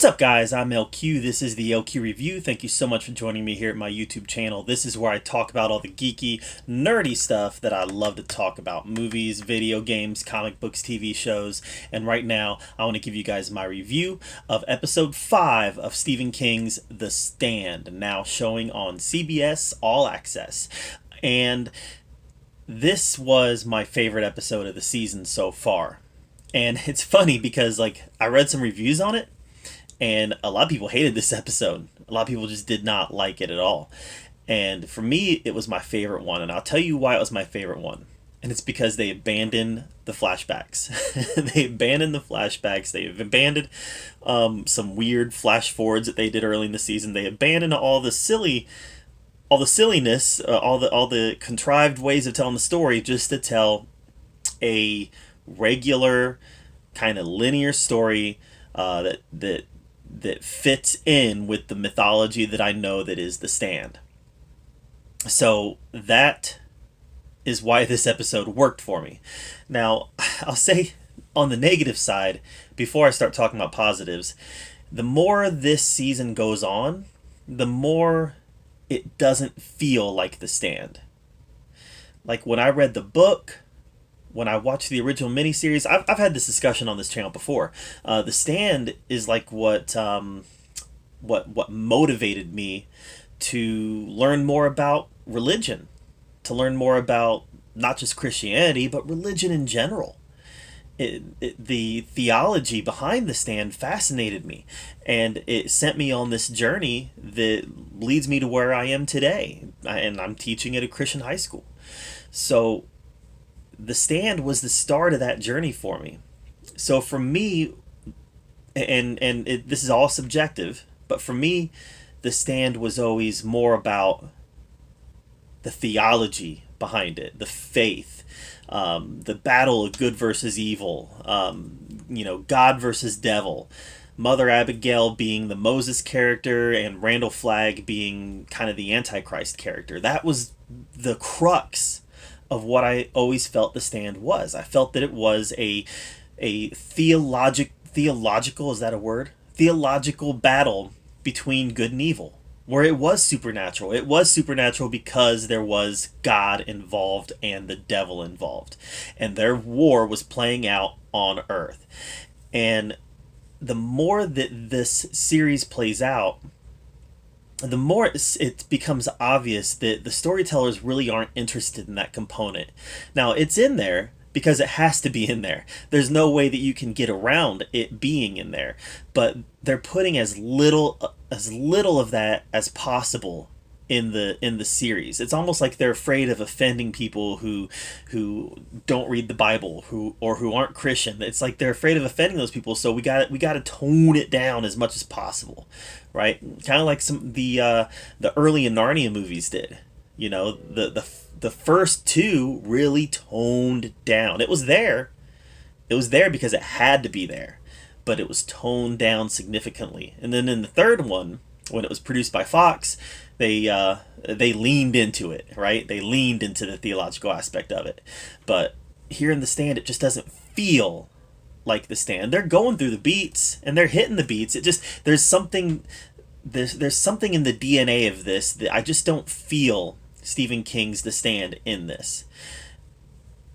What's up, guys? I'm LQ. This is the LQ Review. Thank you so much for joining me here at my YouTube channel. This is where I talk about all the geeky, nerdy stuff that I love to talk about. Movies, video games, comic books, TV shows. And right now, I want to give you guys my review of episode 5 of Stephen King's The Stand, now showing on CBS All Access. And this was my favorite episode of the season so far. And it's funny because, I read some reviews on it, and a lot of people hated this episode. A lot of people just did not like it at all. And for me, it was my favorite one. And I'll tell you why it was my favorite one. And it's because they abandoned the flashbacks. They abandoned the flashbacks. They've abandoned some weird flash forwards that they did early in the season. They abandoned all the silliness, all the contrived ways of telling the story just to tell a regular kind of linear story that fits in with the mythology that I know that is The Stand. So that is why this episode worked for me. Now, I'll say on the negative side, before I start talking about positives, the more this season goes on, the more it doesn't feel like The Stand. Like when I read the book, when I watched the original miniseries, I've had this discussion on this channel before. The Stand is like what motivated me to learn more about religion, to learn more about not just Christianity, but religion in general. The theology behind The Stand fascinated me, and it sent me on this journey that leads me to where I am today, and I'm teaching at a Christian high school. So The Stand was the start of that journey for me. So for me, this is all subjective, but for me, The Stand was always more about the theology behind it, the faith, the battle of good versus evil, God versus devil, Mother Abigail being the Moses character and Randall Flagg being kind of the Antichrist character. That was the crux of what I always felt The Stand was. I felt that it was a theological, is that a word? Theological battle between good and evil, where it was supernatural. It was supernatural because there was God involved and the devil involved, and their war was playing out on Earth. And the more that this series plays out, the more it becomes obvious that the storytellers really aren't interested in that component. Now, it's in there because it has to be in there. There's no way that you can get around it being in there. But they're putting as little of that as possible in the series. It's almost like they're afraid of offending people who don't read the Bible, who aren't Christian. It's like they're afraid of offending those people, so we got to tone it down as much as possible, right? Kind of like the early Narnia movies did. The first two really toned down. It was there because it had to be there, but it was toned down significantly. And then in the third one, when it was produced by Fox, they leaned into it, right? They leaned into the theological aspect of it. But here in The Stand, it just doesn't feel like The Stand. They're going through the beats and they're hitting the beats. There's something in the DNA of this that I just don't feel Stephen King's The Stand in this.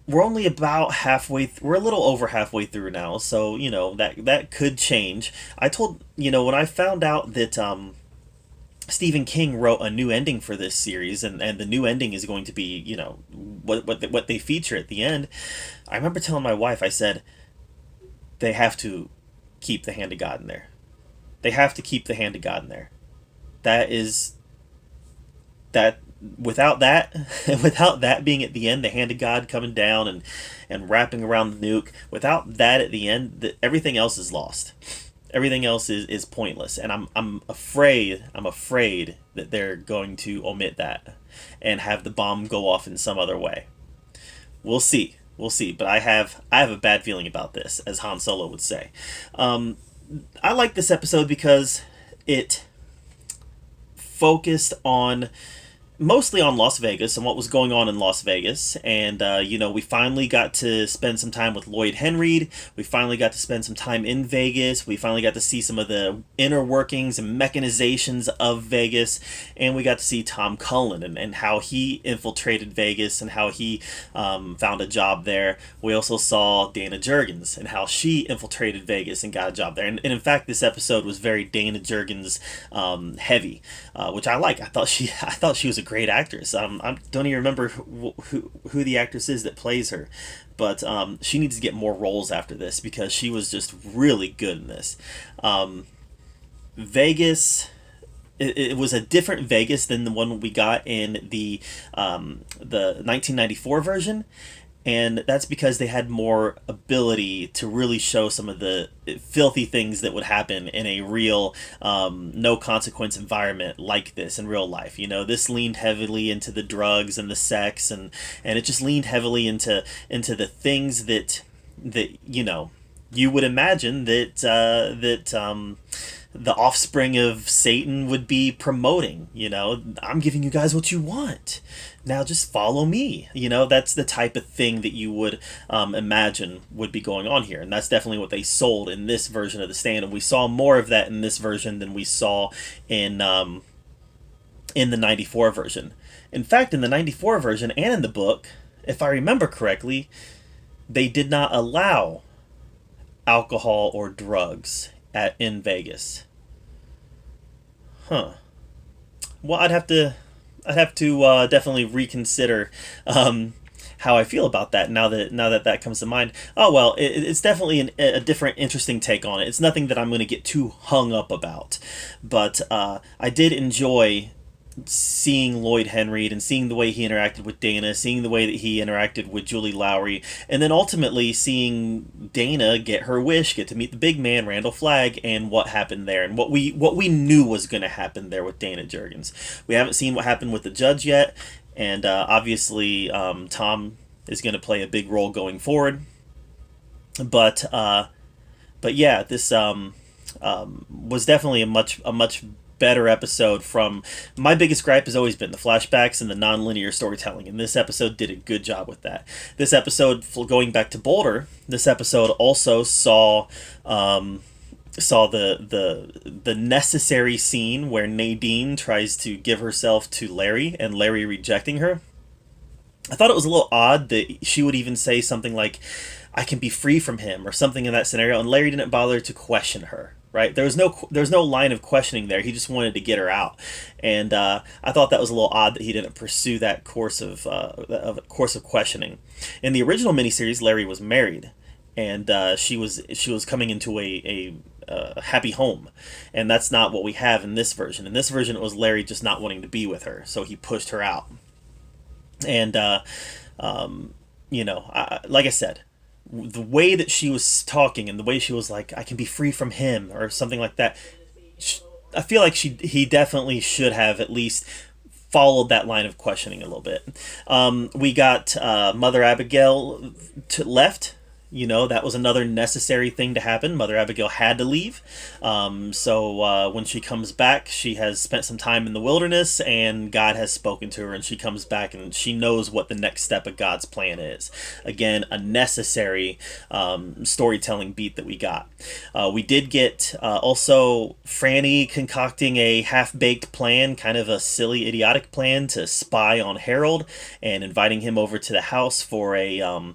We're only about halfway. We're a little over halfway through now, so that could change. When I found out that Stephen King wrote a new ending for this series, and the new ending is going to be, what they feature at the end. I remember telling my wife, I said, they have to keep the hand of God in there. They have to keep the hand of God in there. Without that being at the end, the hand of God coming down and wrapping around the nuke, without that at the end, everything else is lost. Everything else is pointless, and I'm afraid that they're going to omit that and have the bomb go off in some other way. We'll see, but I have a bad feeling about this, as Han Solo would say. I like this episode because it focused on mostly on Las Vegas and what was going on in Las Vegas. And, we finally got to spend some time with Lloyd Henreid. We finally got to spend some time in Vegas. We finally got to see some of the inner workings and mechanizations of Vegas. And we got to see Tom Cullen and how he infiltrated Vegas and how he found a job there. We also saw Dana Jurgens and how she infiltrated Vegas and got a job there. And in fact, this episode was very Dana Jurgens heavy, which I like. I thought she was a great actress. I don't even remember who the actress is that plays her, but she needs to get more roles after this because she was just really good in this. Vegas. It was a different Vegas than the one we got in the 1994 version, and that's because they had more ability to really show some of the filthy things that would happen in a real no consequence environment like this in real life. This leaned heavily into the drugs and the sex, and it just leaned heavily into the things that you would imagine that the offspring of Satan would be promoting. I'm giving you guys what you want. Now just follow me. That's the type of thing that you would imagine would be going on here. And that's definitely what they sold in this version of The Stand. And we saw more of that in this version than we saw in the 94 version. In fact, in the 94 version and in the book, if I remember correctly, they did not allow alcohol or drugs in Vegas. Huh. Well, I'd have to definitely reconsider how I feel about that now that comes to mind. Oh well, it's definitely a different, interesting take on it. It's nothing that I'm going to get too hung up about, but I did enjoy seeing Lloyd Henreid and seeing the way he interacted with Dana, seeing the way that he interacted with Julie Lowry, and then ultimately seeing Dana get her wish, get to meet the big man, Randall Flagg, and what happened there, and what we knew was going to happen there with Dana Jurgens. We haven't seen what happened with the judge yet, and obviously Tom is going to play a big role going forward. But yeah, this was definitely a much better episode. From my biggest gripe has always been the flashbacks and the non-linear storytelling, and this episode did a good job with that. This episode, going back to Boulder, this episode also saw the necessary scene where Nadine tries to give herself to Larry and Larry rejecting her. I thought it was a little odd that she would even say something like, "I can be free from him," or something in that scenario, and Larry didn't bother to question her. Right, there was no line of questioning there. He just wanted to get her out, and I thought that was a little odd that he didn't pursue that course of questioning. In the original miniseries, Larry was married, and she was coming into a happy home, and that's not what we have in this version. In this version, it was Larry just not wanting to be with her, so he pushed her out. And like I said, the way that she was talking and the way she was like, "I can be free from him," or something like that, I feel like he definitely should have at least followed that line of questioning a little bit. We got Mother Abigail left. That was another necessary thing to happen. Mother Abigail had to leave. So when she comes back, she has spent some time in the wilderness, and God has spoken to her, and she comes back, and she knows what the next step of God's plan is. Again, a necessary storytelling beat that we got. We did get also Franny concocting a half-baked plan, kind of a silly, idiotic plan to spy on Harold, and inviting him over to the house for a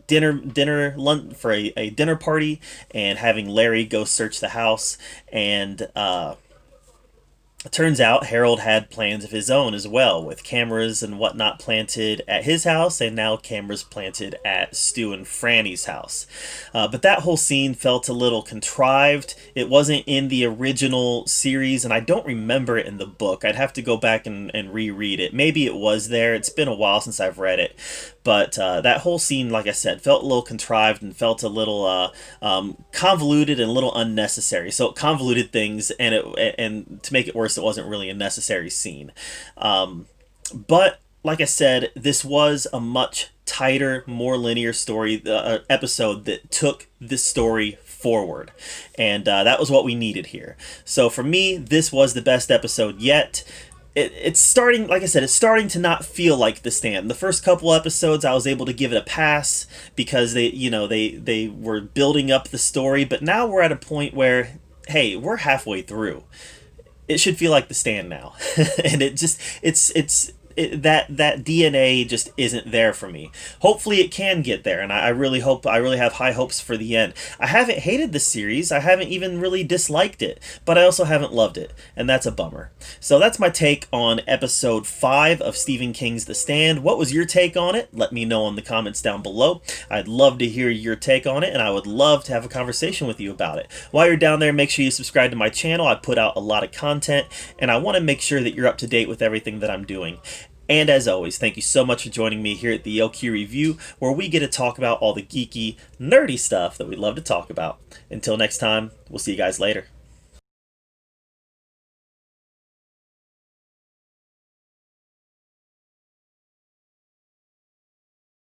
dinner party, and having Larry go search the house. And it turns out Harold had plans of his own as well, with cameras and whatnot planted at his house, and now cameras planted at Stu and Franny's house. But that whole scene felt a little contrived. It wasn't in the original series, and I don't remember it in the book. I'd have to go back and reread it. Maybe it was there. It's been a while since I've read it. But that whole scene, like I said, felt a little contrived and felt a little convoluted and a little unnecessary. So it convoluted things, and to make it worse, it wasn't really a necessary scene. But like I said, this was a much tighter, more linear story episode that took this story forward, and that was what we needed here. So for me, this was the best episode yet. it's starting, like I said, it's starting to not feel like The Stand. The first couple episodes I was able to give it a pass because they were building up the story, but now we're at a point where, hey, we're halfway through. It should feel like The Stand now. And that DNA just isn't there for me. Hopefully it can get there, and I really hope, I really have high hopes for the end. I haven't hated the series, I haven't even really disliked it, but I also haven't loved it, and that's a bummer. So that's my take on episode 5 of Stephen King's The Stand. What was your take on it? Let me know in the comments down below. I'd love to hear your take on it, and I would love to have a conversation with you about it. While you're down there, make sure you subscribe to my channel. I put out a lot of content, and I want to make sure that you're up to date with everything that I'm doing. And as always, thank you so much for joining me here at the LQ Review, where we get to talk about all the geeky, nerdy stuff that we love to talk about. Until next time, we'll see you guys later.